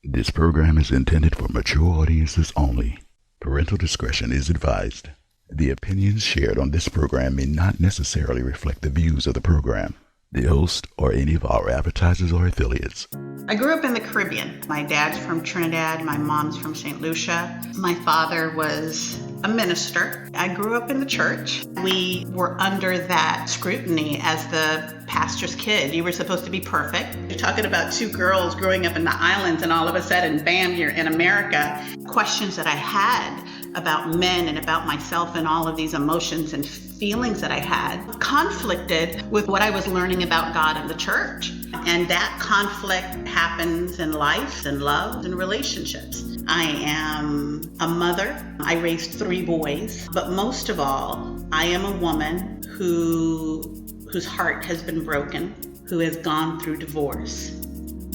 This program is intended for mature audiences only. Parental discretion is advised. The opinions shared on this program may not necessarily reflect the views of the program, the host, or any of our advertisers or affiliates. I grew up in the Caribbean. My dad's from Trinidad. My mom's from St. Lucia. My father was a minister. I grew up in the church. We were under that scrutiny as the pastor's kid. You were supposed to be perfect. You're talking about two girls growing up in the islands, and all of a sudden, bam, you're in America. Questions that I had about men and about myself and all of these emotions and feelings that I had conflicted with what I was learning about God and the church. And that conflict happens in life and love and relationships. I am a mother. I raised 3 boys, but most of all, I am a woman whose heart has been broken, who has gone through divorce,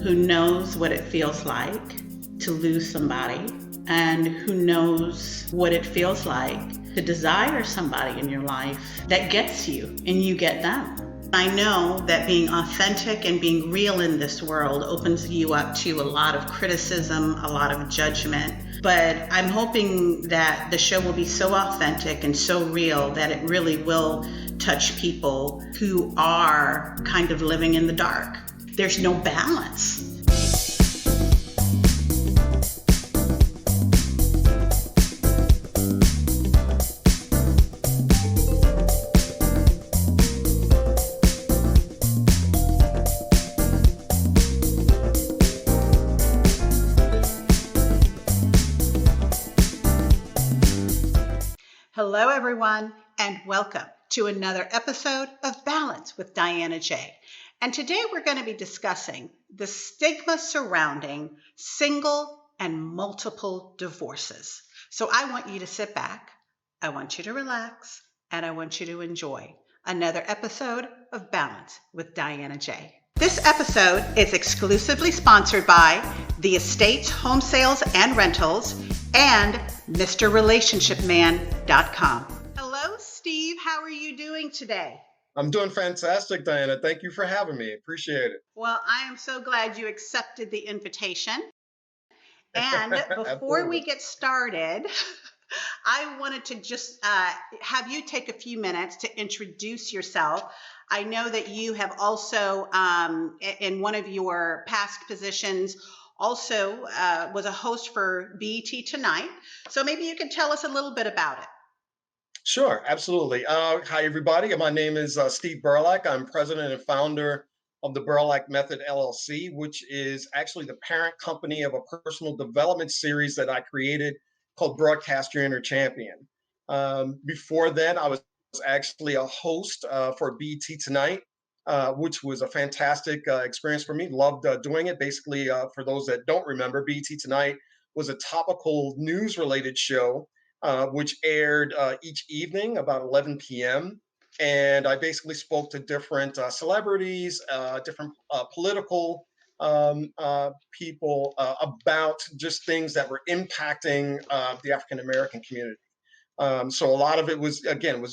who knows what it feels like to lose somebody, and who knows what it feels like to desire somebody in your life that gets you and you get them. I know that being authentic and being real in this world opens you up to a lot of criticism, a lot of judgment. But I'm hoping that the show will be so authentic and so real that it really will touch people who are kind of living in the dark. There's no balance. Hello, everyone, and welcome to another episode of Balance with Diana J. And today we're going to be discussing the stigma surrounding single and multiple divorces. So I want you to sit back, I want you to relax, and I want you to enjoy another episode of Balance with Diana J. This episode is exclusively sponsored by The Estates Home Sales and Rentals and MrRelationshipMan.com. Hello, Steve. How are you doing today? I'm doing fantastic, Diana. Thank you for having me. Appreciate it. Well, I am so glad you accepted the invitation. And before we get started, I wanted to just have you take a few minutes to introduce yourself. I know that you have also, in one of your past positions, also was a host for BET Tonight. So maybe you can tell us a little bit about it. Sure, absolutely. Hi, everybody. My name is Steve Berlack. I'm president and founder of the Berlack Method, LLC, which is actually the parent company of a personal development series that I created called Broadcast Your Inner Champion. Before then, I was actually a host for BET Tonight, which was a fantastic experience for me. Loved doing it. Basically, for those that don't remember, BET Tonight was a topical news-related show which aired each evening about 11 p.m. And I basically spoke to different celebrities, different political people about just things that were impacting the African American community. So a lot of it was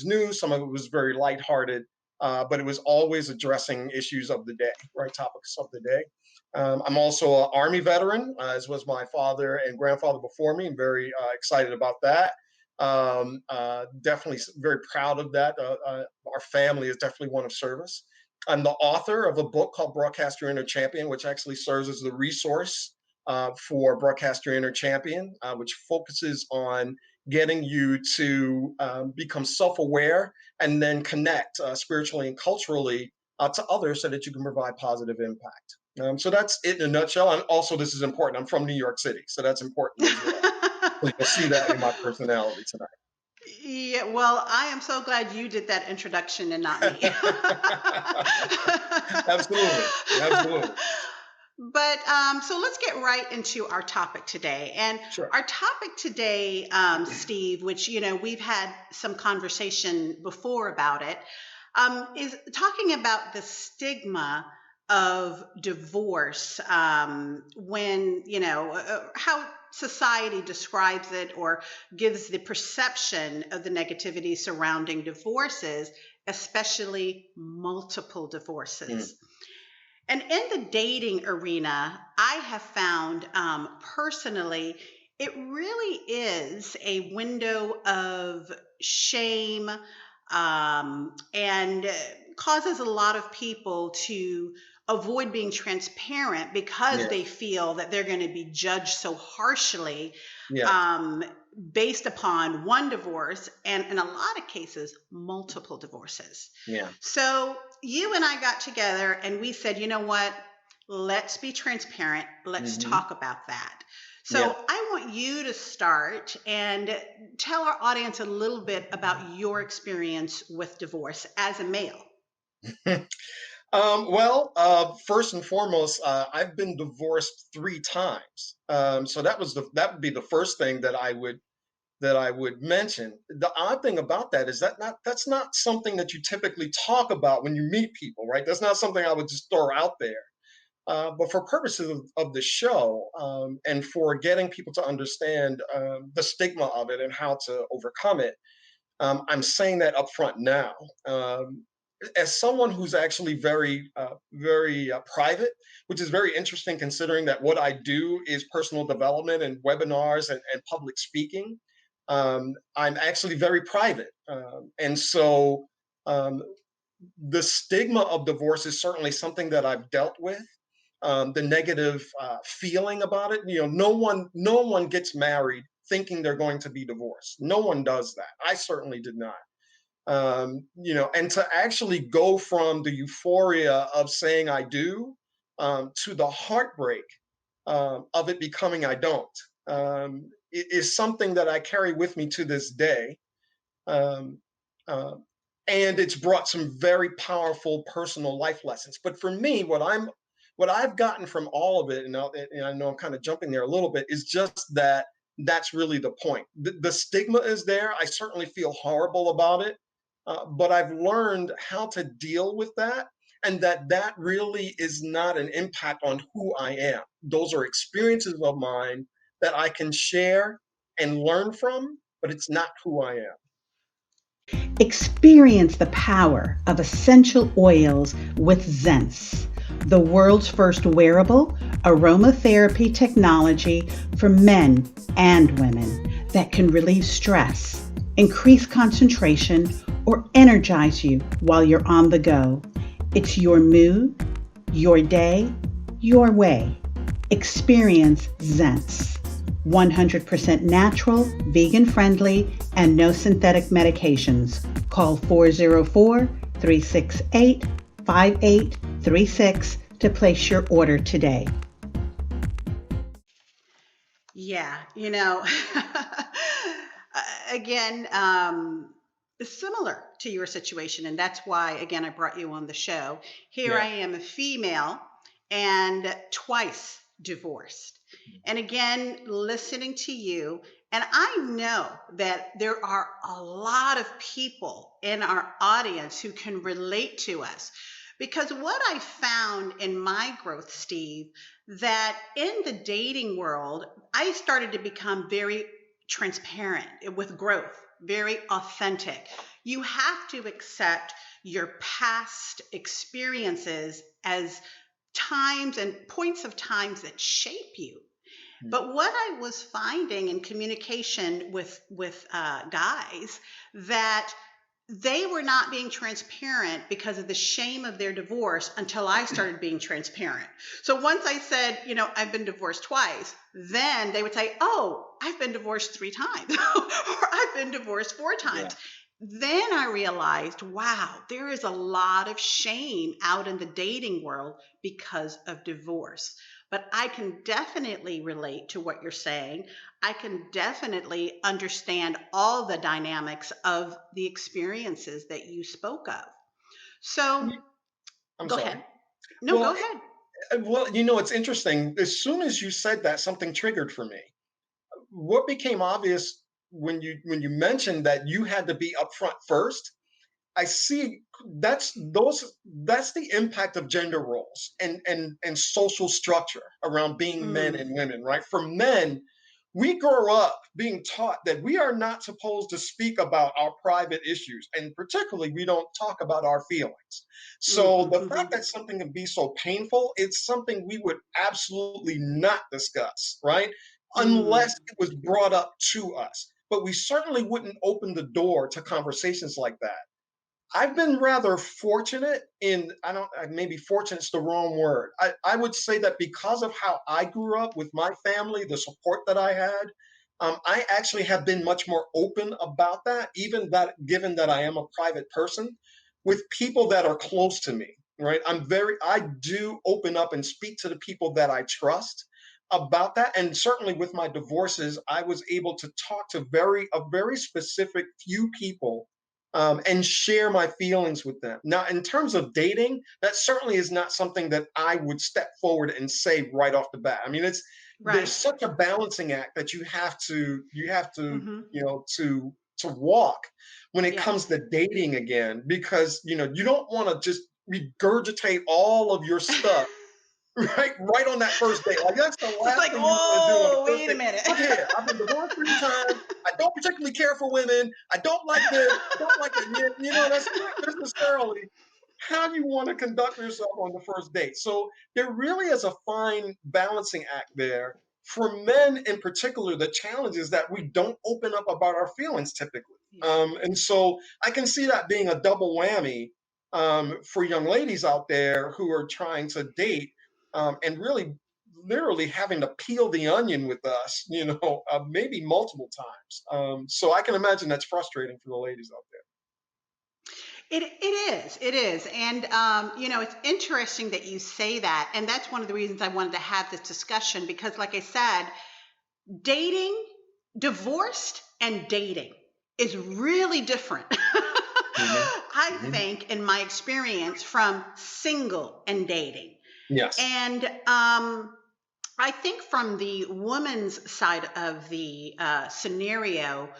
news. Some of it was very lighthearted, but it was always addressing issues of the day, right? Topics of the day. I'm also an Army veteran, as was my father and grandfather before me. I'm very excited about that. Definitely very proud of that. Our family is definitely one of service. I'm the author of a book called Broadcast Your Inner Champion, which actually serves as the resource for Broadcast Your Inner Champion, which focuses on getting you to become self-aware and then connect spiritually and culturally to others so that you can provide positive impact. So that's it in a nutshell. And also, this is important. I'm from New York City, so that's important as well. So you'll see that in my personality tonight. Yeah, well, I am so glad you did that introduction and not me. Absolutely. But so let's get right into our topic today. And Sure. Our topic today, Steve, which, we've had some conversation before about it, is talking about the stigma of divorce when, how society describes it or gives the perception of the negativity surrounding divorces, especially multiple divorces. And in the dating arena, I have found personally, it really is a window of shame, and causes a lot of people to avoid being transparent because Yeah. they feel that they're going to be judged so harshly, Yeah. um, based upon one divorce, and in a lot of cases, multiple divorces. Yeah. So you and I got together and we said, you know what? Let's be transparent. Let's Hmm. talk about that. Yeah. So I want you to start and tell our audience a little bit about your experience with divorce as a male. First and foremost, I've been divorced 3 times. So that would be the first thing that I would mention. The odd thing about that is that's not something that you typically talk about when you meet people, right? That's not something I would just throw out there. But for purposes of the show, and for getting people to understand the stigma of it and how to overcome it, I'm saying that up front now. As someone who's actually very private, which is very interesting considering that what I do is personal development and webinars and public speaking. I'm actually very private. And so um, the stigma of divorce is certainly something that I've dealt with. The negative feeling about it. No one gets married thinking they're going to be divorced. No one does that. I certainly did not. And to actually go from the euphoria of saying I do, to the heartbreak of it becoming I don't, is something that I carry with me to this day. Um, uh, and it's brought some very powerful personal life lessons. But for me, what I've gotten from all of it, and I know I'm kind of jumping there a little bit, is just that that's really the point. The stigma is there. I certainly feel horrible about it, but I've learned how to deal with that, and that really is not an impact on who I am. Those are experiences of mine that I can share and learn from, but it's not who I am. Experience the power of essential oils with Zens, the world's first wearable aromatherapy technology for men and women that can relieve stress, increase concentration, or energize you while you're on the go. It's your mood, your day, your way. Experience Zens. 100% natural, vegan friendly, and no synthetic medications. Call 404-368-5836 to place your order today. Yeah, again, similar to your situation, and that's why, again, I brought you on the show. Here I Yeah. am, a female, and twice divorced. And again, listening to you, and I know that there are a lot of people in our audience who can relate to us. Because what I found in my growth, Steve, that in the dating world, I started to become very transparent with growth, very authentic. You have to accept your past experiences as times and points of times that shape you. Mm. But what I was finding in communication with guys, that they were not being transparent because of the shame of their divorce until I started being transparent. So once I said, I've been divorced twice, then they would say, oh, I've been divorced 3 times, or I've been divorced 4 times. Yeah. Then I realized, wow, there is a lot of shame out in the dating world because of divorce. But I can definitely relate to what you're saying. I can definitely understand all the dynamics of the experiences that you spoke of. So Y- I'm go sorry. ahead. No, go Well, ahead. it's interesting. As soon as you said that, something triggered for me. What became obvious when you mentioned that you had to be upfront first, I see that's the impact of gender roles and social structure around being men Mm, and women, right? For men, we grow up being taught that we are not supposed to speak about our private issues, and particularly we don't talk about our feelings. So the fact that something can be so painful, it's something we would absolutely not discuss, right? Unless it was brought up to us. But we certainly wouldn't open the door to conversations like that. I've been rather fortunate I don't, maybe fortunate's the wrong word. I would say that because of how I grew up with my family, the support that I had, I actually have been much more open about that, even that, given that I am a private person, with people that are close to me, right? I do open up and speak to the people that I trust about that. And certainly with my divorces, I was able to talk to a very specific few people, and share my feelings with them. Now, in terms of dating, that certainly is not something that I would step forward and say right off the bat. I mean, there's such a balancing act that you have to to walk when it comes to dating again, because you don't want to just regurgitate all of your stuff right on that first date. Like that's the last like, thing you want to do on the first wait a date. minute. Yeah, I've been divorced 3 times. I don't particularly care for women. I don't like this. I don't like that. That's not necessarily how you want to conduct yourself on the first date. So there really is a fine balancing act there. For men in particular, the challenge is that we don't open up about our feelings typically. And so I can see that being a double whammy for young ladies out there who are trying to date, and really literally having to peel the onion with us, maybe multiple times. So I can imagine that's frustrating for the ladies out there. It is. And, it's interesting that you say that. And that's one of the reasons I wanted to have this discussion, because like I said, divorced and dating is really different. I think, in my experience, from single and dating. Yes. And I think from the woman's side of the scenario,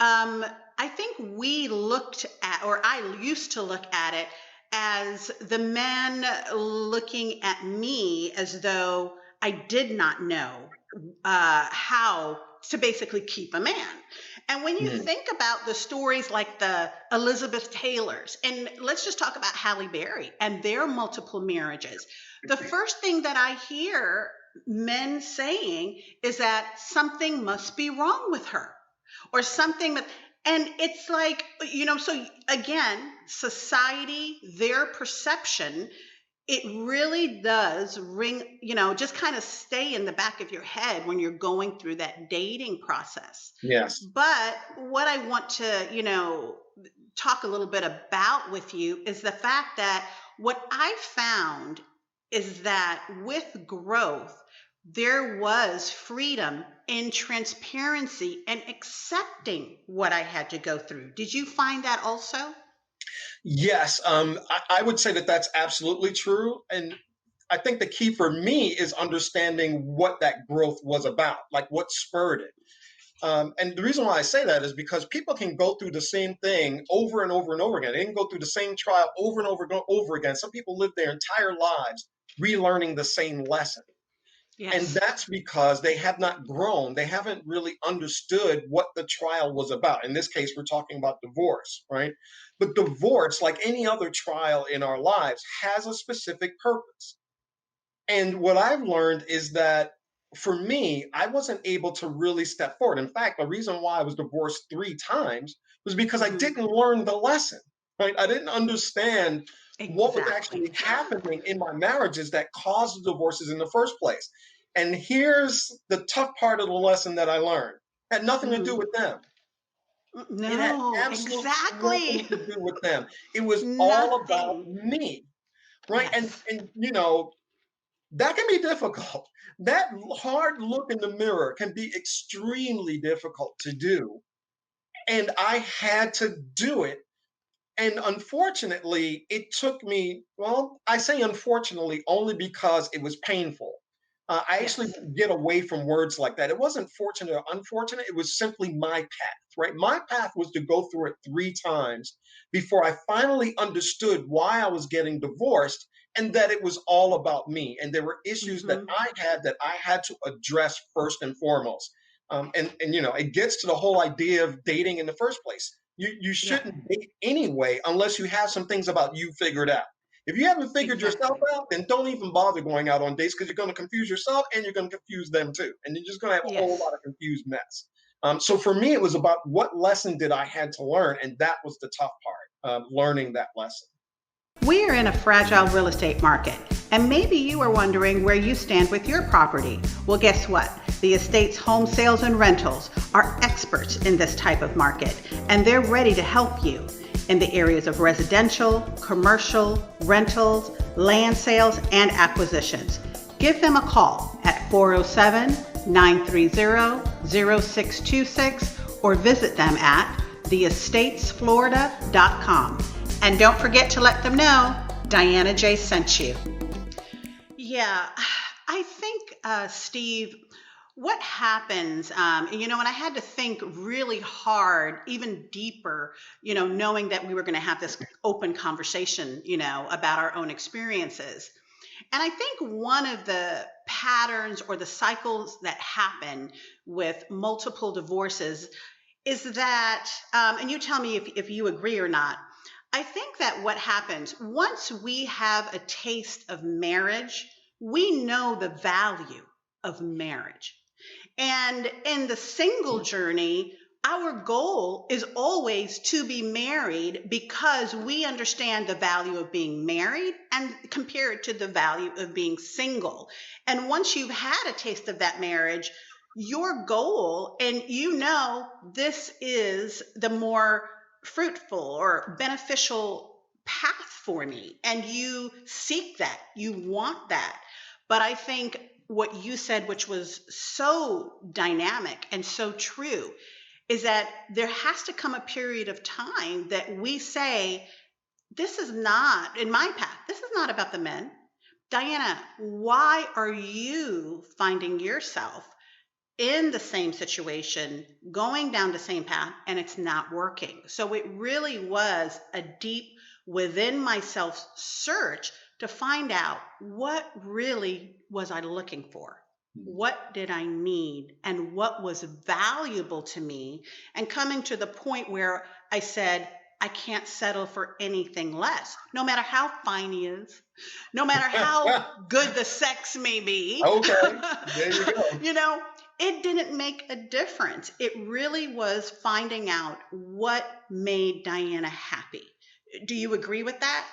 I think we looked at, or I used to look at it as the men looking at me as though I did not know how to basically keep a man. And when you think about the stories like the Elizabeth Taylors, and let's just talk about Halle Berry and their multiple marriages, the first thing that I hear men saying is that something must be wrong with her, or something that, and it's like, so again, society, their perception, it really does ring, just kind of stay in the back of your head when you're going through that dating process. Yes. But what I want to, talk a little bit about with you is the fact that what I found is that with growth, there was freedom and transparency and accepting what I had to go through. Did you find that also? Yes, I would say that that's absolutely true. And I think the key for me is understanding what that growth was about, like what spurred it. And the reason why I say that is because people can go through the same thing over and over and over again. They can go through the same trial over and over again. Some people live their entire lives relearning the same lesson. Yes. And that's because they have not grown. They haven't really understood what the trial was about. In this case, we're talking about divorce, right? But divorce, like any other trial in our lives, has a specific purpose. And what I've learned is that for me, I wasn't able to really step forward. In fact, the reason why I was divorced 3 times was because I didn't learn the lesson, right? I didn't understand what was actually happening in my marriages that caused the divorces in the first place. And here's the tough part of the lesson that I learned. It had nothing to do with them. No, it had absolutely nothing to do with them. It was all about me, right? Yes. And that can be difficult. That hard look in the mirror can be extremely difficult to do. And I had to do it. And unfortunately, it took me, well, I say unfortunately only because it was painful. I actually get away from words like that. It wasn't fortunate or unfortunate. It was simply my path, right? My path was to go through it 3 times before I finally understood why I was getting divorced and that it was all about me. And there were issues that I had to address first and foremost. And it gets to the whole idea of dating in the first place. You Yeah, shouldn't date anyway unless you have some things about you figured out. If you haven't figured yourself exactly. out, then don't even bother going out on dates because you're going to confuse yourself and you're going to confuse them too. And you're just going to have a whole Yes. lot of confused mess. So for me, it was about what lesson did I had to learn. And that was the tough part, learning that lesson. We are in a fragile real estate market, and maybe you are wondering where you stand with your property. Well, guess what? The Estates Home Sales and Rentals are experts in this type of market, and they're ready to help you in the areas of residential, commercial, rentals, land sales, and acquisitions. Give them a call at 407-930-0626 or visit them at theestatesflorida.com. And don't forget to let them know Diana J sent you. Yeah, I think, Steve, what happens, and I had to think really hard, even deeper, knowing that we were going to have this open conversation, about our own experiences. And I think one of the patterns or the cycles that happen with multiple divorces is that, and you tell me if you agree or not, I think that what happens once we have a taste of marriage, we know the value of marriage. And in the single journey, our goal is always to be married because we understand the value of being married and compare it to the value of being single. And once you've had a taste of that marriage, your goal, and this is the more fruitful or beneficial path for me, and you seek that, you want that. But I think what you said, which was so dynamic and so true, is that there has to come a period of time that we say, this is not, in my path, this is not about the men. Diana, why are you finding yourself in the same situation, going down the same path, and it's not working? So it really was a deep within myself search to find out what really was I looking for. What did I need and what was valuable to me? And coming to the point where I said, I can't settle for anything less, no matter how fine he is, no matter how good the sex may be. Okay, there you go. It didn't make a difference. It really was finding out what made Diana happy. Do you agree with that?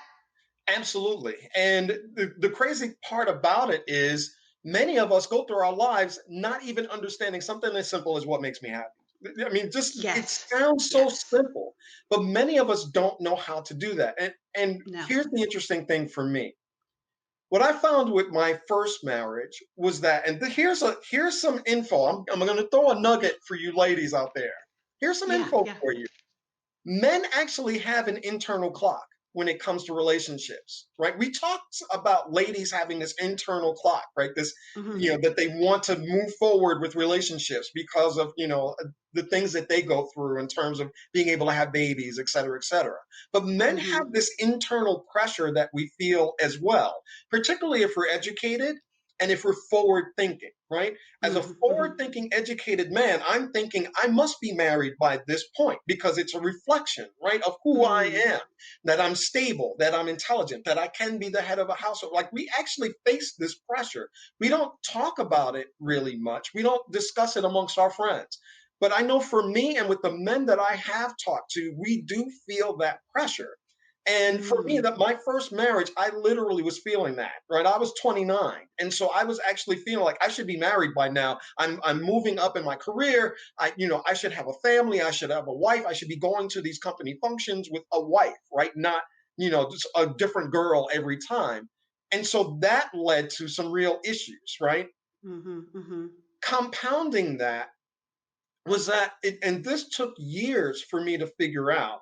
Absolutely. And the crazy part about it is many of us go through our lives not even understanding something as simple as what makes me happy. I mean, just it Yes. sounds so Yes. simple, but many of us don't know how to do that. And No. here's the interesting thing for me. What I found with my first marriage was that, and here's some info. I'm going to throw a nugget for you ladies out there. Here's some Yeah. info Yeah. for you. Men actually have an internal clock when it comes to relationships, right? We talked about ladies having this internal clock, right? This, Mhm. that they want to move forward with relationships because of, the things that they go through in terms of being able to have babies, et cetera, et cetera. But men Mhm. have this internal pressure that we feel as well, particularly if we're educated and if we're forward thinking, right? As a Mhm. forward Mhm. thinking, educated man, I'm thinking I must be married by this point because it's a reflection, right, of who I Mhm. am, that I'm stable, that I'm intelligent, that I can be the head of a household. Like we actually face this pressure. We don't talk about it really much. We don't discuss it amongst our friends. But I know for me and with the men that I have talked to, we do feel that pressure. And for me, Mm. that my first marriage, I literally was feeling that, right? I was 29. And so I was actually feeling like I should be married by now. I'm moving up in my career. I should have a family. I should have a wife. I should be going to these company functions with a wife, right? Not, just a different girl every time. And so that led to some real issues, right? Mhm. Mhm. Compounding that was that, and this took years for me to figure out,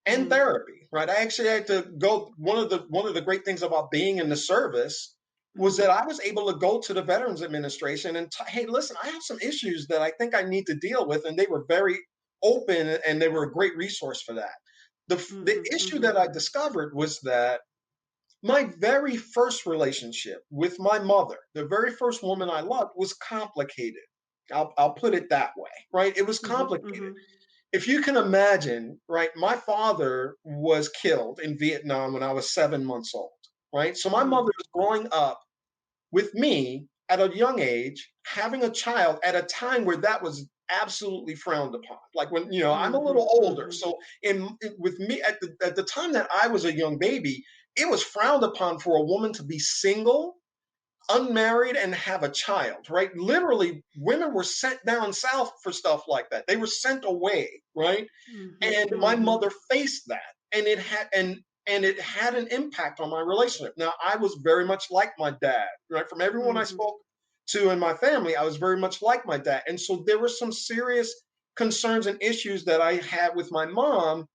and Mhm. therapy, right? I actually had to go. One of the great things about being in the service was Mhm. that I was able to go to the Veterans Administration and hey, listen, I have some issues that I think I need to deal with, and they were very open and they were a great resource for that. The Mhm. issue Mhm. that I discovered was that my very first relationship with my mother, the very first woman I loved, was complicated. I'll put it that way, right? It was Mhm. complicated. Mhm. If you can imagine, right, my father was killed in Vietnam when I was 7 months old, right? So my Mm. mother is growing up with me at a young age, having a child at a time where that was absolutely frowned upon. Like when, I'm a Mhm. little older. Mhm. So with me at the time that I was a young baby, it was frowned upon for a woman to be single, unmarried, and have a child, right? Literally, women were sent down south for stuff like that. They were sent away, right? Mhm. And my Mhm. mother faced that, and it had an impact on my relationship. Now, I was very much like my dad, right? From everyone I Mhm. spoke to in my family, I was very much like my dad. And so there were some serious concerns and issues that I had with my mom,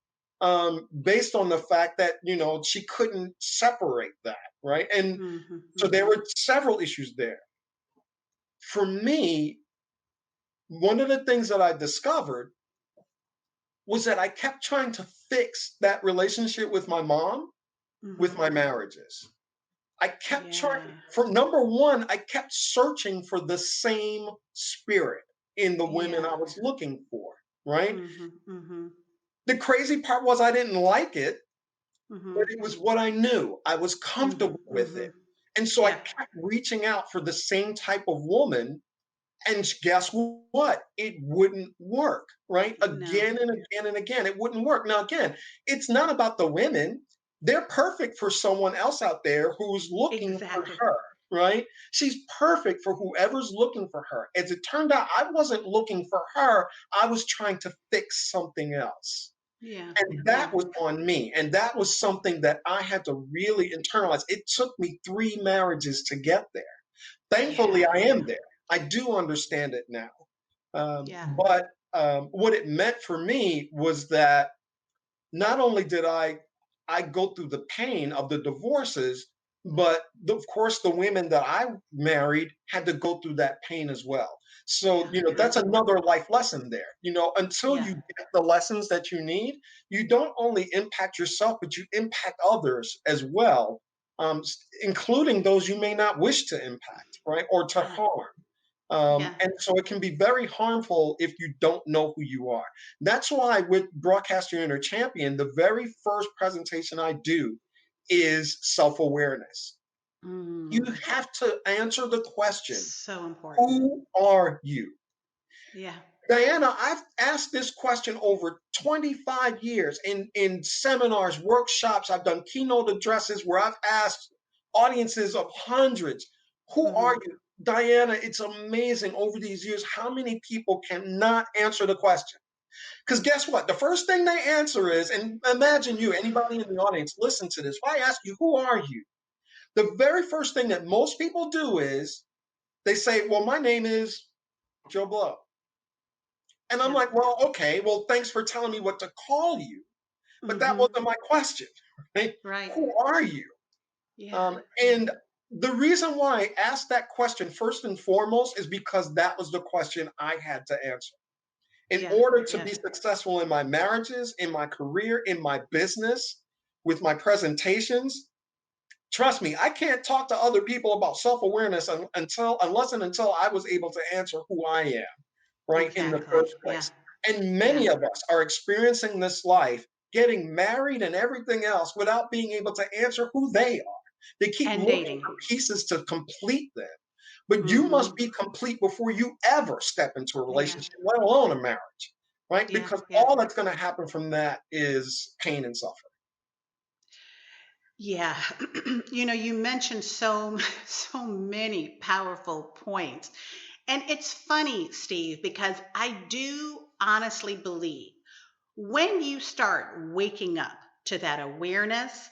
based on the fact that, she couldn't separate that, right? And Mhm. so there Mhm. were several issues there. For me, one of the things that I discovered was that I kept trying to fix that relationship with my mom with Mhm. my marriages. I kept trying, Yeah. for number one, I kept searching for the same spirit in the women Yeah. I was looking for, right? Mhm. Mhm. The crazy part was I didn't like it, but Mhm. it was what I knew. I was Mhm. comfortable with it. Mhm. And so I Yeah. kept reaching out for the same type of woman. And guess what? It wouldn't work, right? No. Again and again and again, it wouldn't work. Now, again, it's not about the women. They're perfect for someone else out there who's looking for Exactly. her, right? She's perfect for whoever's looking for her. As it turned out, I wasn't looking for her. I was trying to fix something else. Yeah. And Yeah. that was on me. And that was something that I had to really internalize. It took me 3 marriages to get there. Thankfully, Yeah. I Yeah. am there. I do understand it now. Yeah. But what it meant for me was that not only did I go through the pain of the divorces, but of course the women that I married had to go through that pain as well. So, Yeah. Yeah. that's another life lesson there. Until Yeah. you get the lessons that you need, you don't only impact yourself, but you impact others as well, including those you may not wish to impact, right? Or to Yeah. harm. Yeah. And so it can be very harmful if you don't know who you are. That's why with Broadcast Your Inner Champion, the very first presentation I do is self awareness. You Mm. have to answer the question, So important. who are you? Yeah. Diana, I've asked this question over 25 years in seminars, workshops. I've done keynote addresses where I've asked audiences of hundreds, who are Mhm. you? Diana, it's amazing over these years how many people cannot answer the question. Because guess what? The first thing they answer is, and imagine you, anybody in the audience, listen to this. If I ask you, who are you? The very first thing that most people do is they say, well, my name is Joe Blow. And I'm Yeah. like, well, okay, well, thanks for telling me what to call you. But that Mhm. wasn't my question, right? Right. Who are you? Yeah. Yeah. And the reason why I asked that question first and foremost is because that was the question I had to answer. In Yeah. order to Yeah. be successful in my marriages, in my career, in my business, with my presentations, trust me, I can't talk to other people about self-awareness until I was able to answer who I am, right, in the Exactly. first Yeah. place. And Yeah. many of us are experiencing this life, getting married and everything else without being able to answer who they are. They keep And looking dating. for pieces to complete them. But you must Mhm. be complete before you ever step into a Yeah. relationship, let alone a marriage, right? Yeah. Because Yeah. all that's going to happen from that is pain and suffering. Yeah. You mentioned so many powerful points. And it's funny, Steve, because I do honestly believe when you start waking up to that awareness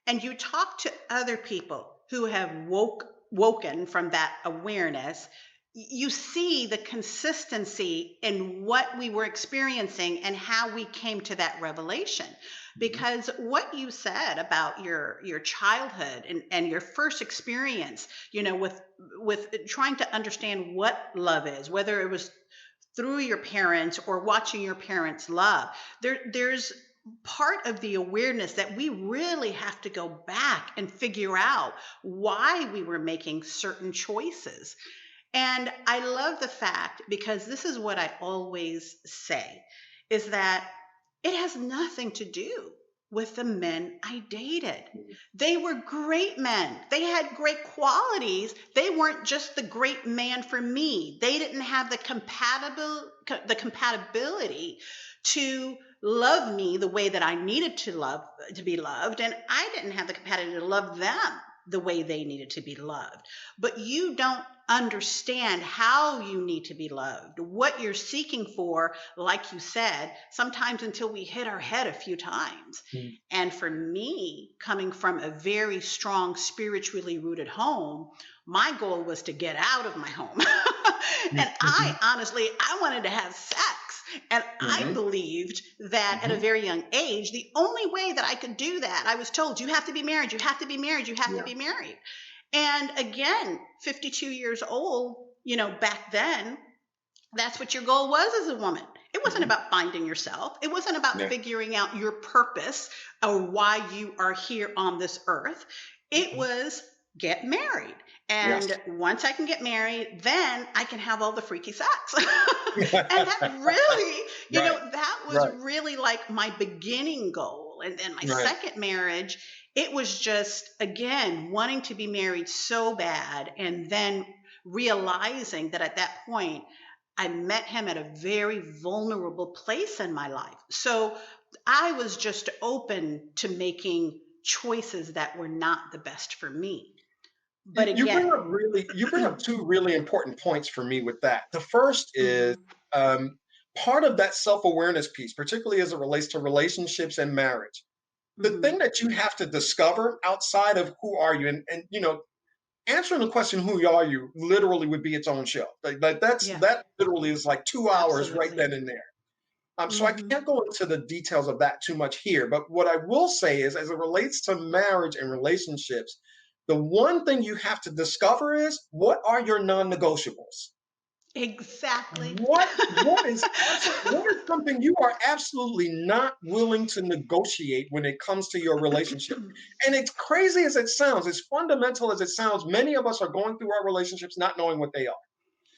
and you talk to other people who have woken from that awareness, you see the consistency in what we were experiencing and how we came to that revelation. Mhm. Because what you said about your childhood and your first experience, with trying to understand what love is, whether it was through your parents or watching your parents love, there's part of the awareness that we really have to go back and figure out why we were making certain choices. And I love the fact, because this is what I always say, is that it has nothing to do with the men I dated. They were great men. They had great qualities. They weren't just the great man for me. They didn't have the compatibility to love me the way that I needed to be loved, and I didn't have the compatibility to love them the way they needed to be loved. But you don't understand how you need to be loved, what you're seeking for, like you said, sometimes until we hit our head a few times. And for me, coming from a very strong, spiritually rooted home, my goal was to get out of my home. And I wanted to have sex. And I believed that at a very young age, the only way that I could do that, I was told, you have to be married, you have to be married, you have to be married. And again, 52 years old, back then, that's what your goal was as a woman. It wasn't about finding yourself. It wasn't about figuring out your purpose or why you are here on this earth. It was get married. And once I can get married, then I can have all the freaky sex. And that really, that was really like my beginning goal. And then my second marriage, it was just, again, wanting to be married so bad. And then realizing that at that point, I met him at a very vulnerable place in my life. So I was just open to making choices that were not the best for me. But again, you bring up two really important points for me with that. The first is part of that self-awareness piece, particularly as it relates to relationships and marriage. The thing that you have to discover outside of who are you, and answering the question who are you literally would be its own show. That literally is like 2 hours right then and there. So I can't go into the details of that too much here. But what I will say is, as it relates to marriage and relationships, the one thing you have to discover is, what are your non-negotiables? Exactly. What is something you are absolutely not willing to negotiate when it comes to your relationship? And it's crazy as it sounds, as fundamental as it sounds, many of us are going through our relationships not knowing what they are.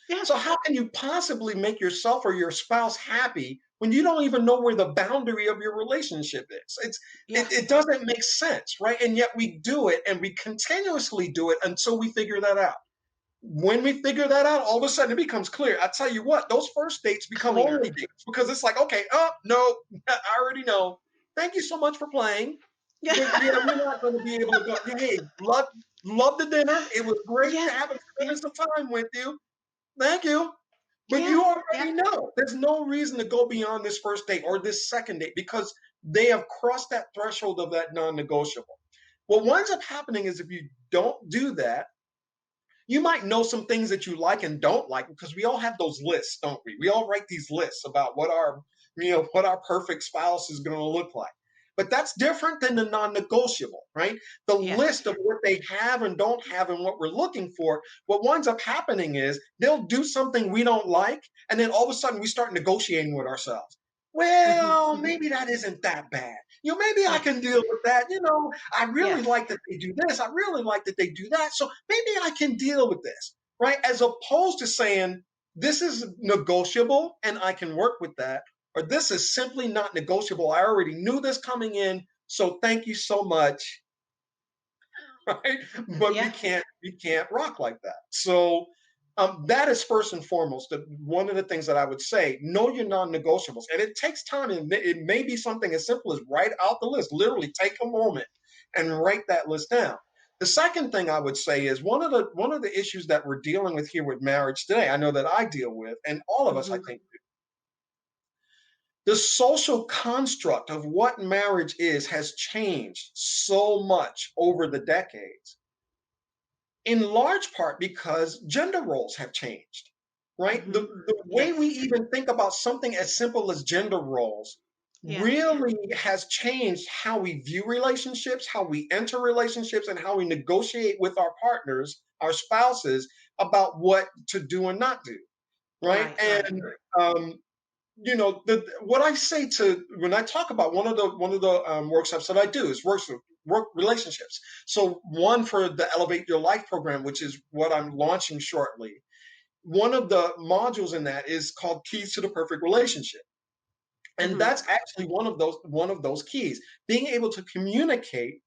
Yeah. So how can you possibly make yourself or your spouse happy when you don't even know where the boundary of your relationship is? It doesn't make sense, right? And yet we do it, and we continuously do it until we figure that out. When we figure that out, all of a sudden it becomes clear. I tell you what, those first dates become only dates, because it's like, okay, no, I already know. Thank you so much for playing. We're not going to be able to go. Hey, love the dinner. It was great to have some time with you. Thank you. But you already know. There's no reason to go beyond this first date or this second date, because they have crossed that threshold of that non-negotiable. What winds up happening is, if you don't do that, you might know some things that you like and don't like, because we all have those lists, don't we? We all write these lists about what our perfect spouse is going to look like. But that's different than the non-negotiable, right? The list of what they have and don't have and what we're looking for. What winds up happening is they'll do something we don't like, and then all of a sudden we start negotiating with ourselves. Well, maybe that isn't that bad. Maybe I can deal with that. I really like that they do this. I really like that they do that. So maybe I can deal with this, right? As opposed to saying, this is negotiable and I can work with that, or this is simply not negotiable. I already knew this coming in, so thank you so much, right? But we can't rock like that. So that is first and foremost one of the things that I would say. Know your non-negotiables, and it takes time. And it may be something as simple as write out the list. Literally, take a moment and write that list down. The second thing I would say is, one of the issues that we're dealing with here with marriage today, I know that I deal with, and all of us, I think, do. The social construct of what marriage is has changed so much over the decades, in large part because gender roles have changed, right? The way we even think about something as simple as gender roles really has changed how we view relationships, how we enter relationships, and how we negotiate with our partners, our spouses, about what to do and not do, right? What I say when I talk about one of the workshops that I do is work relationships. So one for the Elevate Your Life program, which is what I'm launching shortly, one of the modules in that is called Keys to the Perfect Relationship. And Mm-hmm. that's actually one of those keys, being able to communicate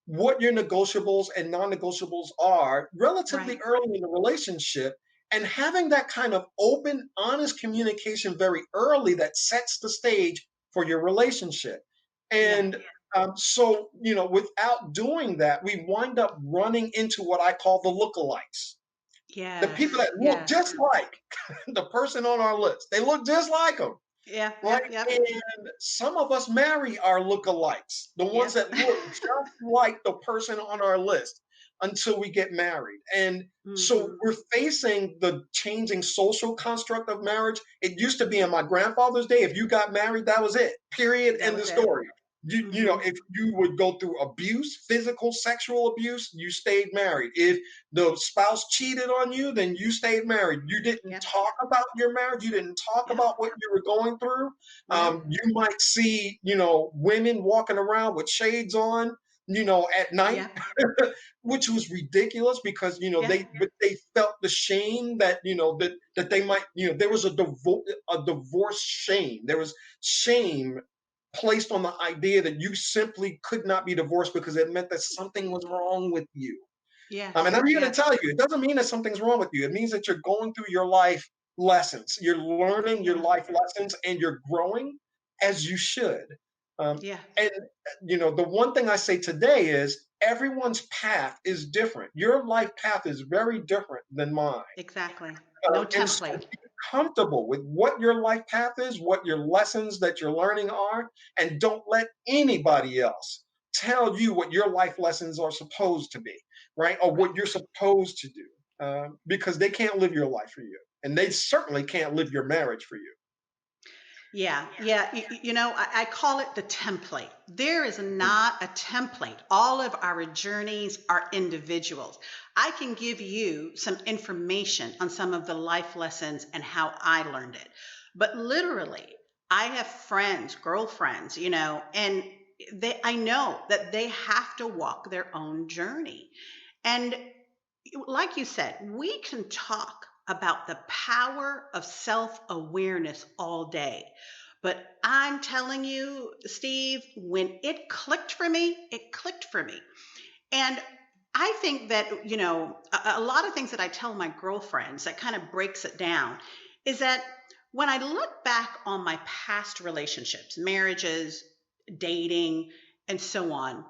what your negotiables and non-negotiables are relatively Right. early in the relationship, and having that kind of open, honest communication very early that sets the stage for your relationship. Yeah. And so, without doing that, we wind up running into what I call the lookalikes. The people Yes. that look Yes. just like the person on our list. They look just like them. Yeah. Right? Yep. Yep. And some of us marry our lookalikes, the ones Yep. that look just like the person on our list until we get married. And so Mm-hmm. we're facing the changing social construct of marriage. It used to be in my grandfather's day, if you got married, that was it. Period. That End was of it. story. Mm-hmm. If you would go through abuse, physical, sexual abuse, you stayed married. If the spouse cheated on you, then you stayed married. You didn't Yep. talk about your marriage. You didn't talk Yep. about what you were going through. Yep. You might see, women walking around with shades on, at night, Yep. which was ridiculous because, Yep. they felt the shame that, that they might, there was a divorce shame. There was shame placed on the idea that you simply could not be divorced because it meant that something was wrong with you. And Yes. I'm here to Yes. tell you, it doesn't mean that something's wrong with you. It means that you're going through your life lessons. You're learning your Yeah. life lessons and you're growing as you should. Yeah. And, the one thing I say today is everyone's path is different. Your life path is very different than mine. Exactly. No And so template. be comfortable with what your life path is, what your lessons that you're learning are, and don't let anybody else tell you what your life lessons are supposed to be, right? Or what Right. you're supposed to do, because they can't live your life for you. And they certainly can't live your marriage for you. Yeah, yeah. I call it the template. There is not a template. All of our journeys are individuals. I can give you some information on some of the life lessons and how I learned it. But literally, I have friends, girlfriends, and I know that they have to walk their own journey. And like you said, we can talk about the power of self awareness all day. But I'm telling you, Steve, when it clicked for me, it clicked for me. And I think that, a lot of things that I tell my girlfriends that kind of breaks it down is that when I look back on my past relationships, marriages, dating, and so on,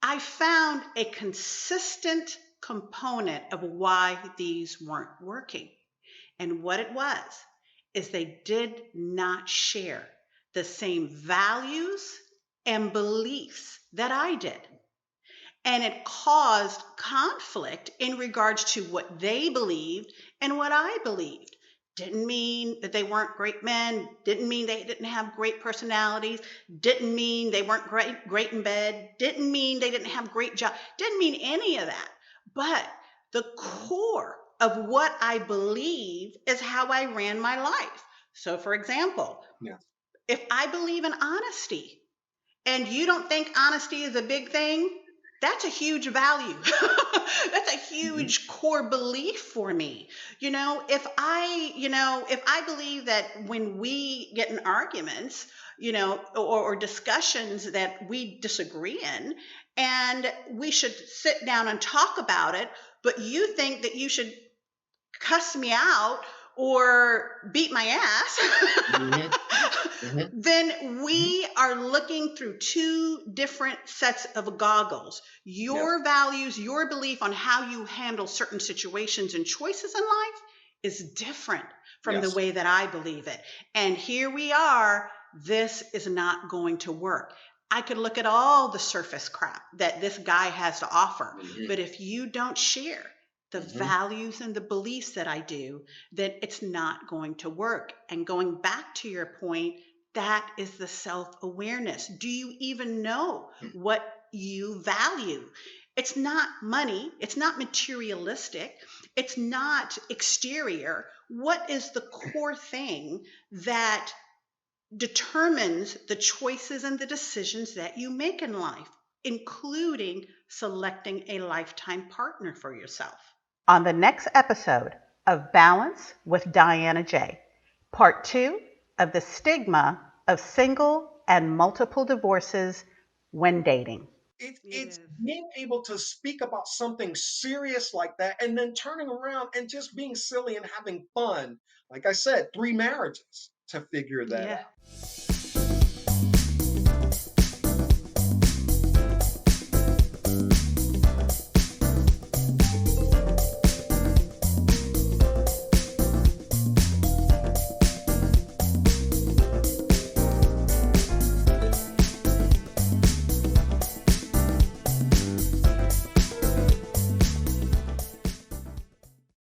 I found a consistent component of why these weren't working. And what it was is they did not share the same values and beliefs that I did. And it caused conflict in regards to what they believed and what I believed. Didn't mean that they weren't great men, didn't mean they didn't have great personalities, didn't mean they weren't great in bed, didn't mean they didn't have great job, didn't mean any of that. But the core of what I believe is how I ran my life. So for example, Yeah. if I believe in honesty and you don't think honesty is a big thing, that's a huge value. That's a huge core belief for me. If I believe that when we get in arguments, or discussions that we disagree in, and we should sit down and talk about it, but you think that you should cuss me out or beat my ass, then we are looking through two different sets of goggles. Your values, your belief on how you handle certain situations and choices in life is different from the way that I believe it. And here we are. This is not going to work. I could look at all the surface crap that this guy has to offer, but if you don't share the values and the beliefs that I do, then it's not going to work. And going back to your point, that is the self-awareness. Do you even know what you value? It's not money. It's not materialistic. It's not exterior. What is the core thing that determines the choices and the decisions that you make in life, including selecting a lifetime partner for yourself? On the next episode of Balance with Diana J, Part 2 of the Stigma of Single and Multiple Divorces when Dating. It's being able to speak about something serious like that and then turning around and just being silly and having fun. Like I said, 3 marriages to figure that out.